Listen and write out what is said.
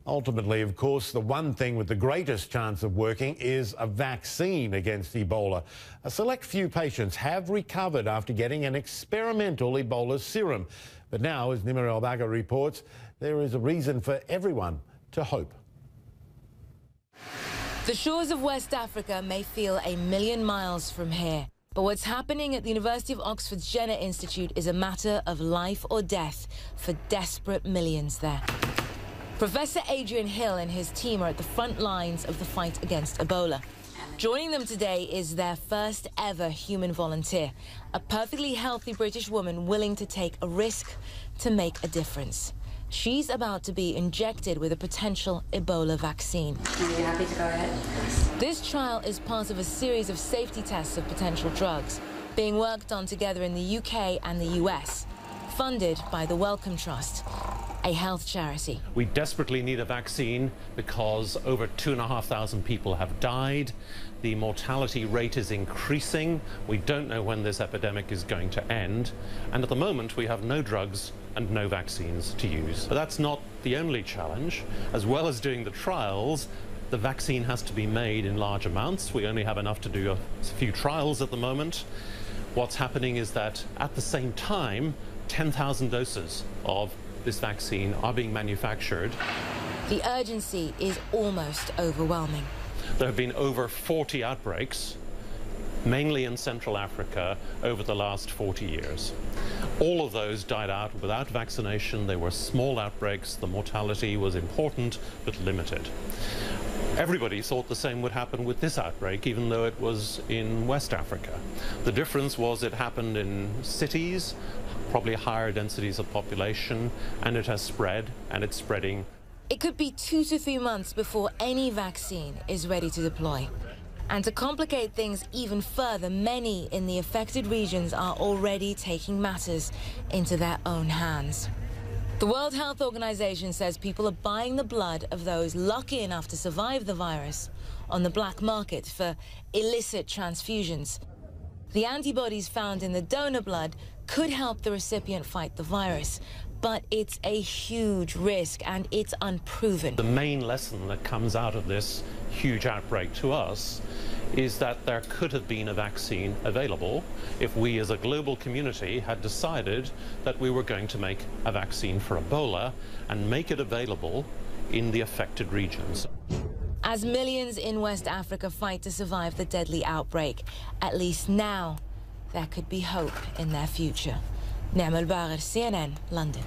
Ultimately, of course, the one thing with the greatest chance of working is a vaccine against Ebola. A select few patients have recovered after getting an experimental Ebola serum. But now, as Nimar El-Baga reports, there is a reason for everyone to hope. The shores of West Africa may feel a million miles from here. But what's happening at the University of Oxford's Jenner Institute is a matter of life or death for desperate millions there. Professor Adrian Hill and his team are at the front lines of the fight against Ebola. Joining them today is their first ever human volunteer, a perfectly healthy British woman willing to take a risk to make a difference. She's about to be injected with a potential Ebola vaccine. Are you happy to go ahead? This trial is part of a series of safety tests of potential drugs being worked on together in the UK and the US, funded by the Wellcome Trust, a health charity. We desperately need a vaccine because over 2,500 people have died. The mortality rate is increasing. We don't know when this epidemic is going to end. And at the moment, we have no drugs and no vaccines to use. But that's not the only challenge. As well as doing the trials, the vaccine has to be made in large amounts. We only have enough to do a few trials at the moment. What's happening is that at the same time, 10,000 doses of this vaccine are being manufactured. The urgency is almost overwhelming. There have been over 40 outbreaks, mainly in Central Africa, over the last 40 years. All of those died out without vaccination. They were small outbreaks. The mortality was important but limited. Everybody thought the same would happen with this outbreak, even though it was in West Africa. The difference was it happened in cities, probably higher densities of population, and it has spread, and it's spreading. It could be 2 to 3 months before any vaccine is ready to deploy. And to complicate things even further, many in the affected regions are already taking matters into their own hands. The World Health Organization says people are buying the blood of those lucky enough to survive the virus on the black market for illicit transfusions. The antibodies found in the donor blood could help the recipient fight the virus, but it's a huge risk and it's unproven. The main lesson that comes out of this huge outbreak to us is that there could have been a vaccine available if we as a global community had decided that we were going to make a vaccine for Ebola and make it available in the affected regions. As millions in West Africa fight to survive the deadly outbreak, at least now there could be hope in their future. Nimar El-Baga, CNN, London.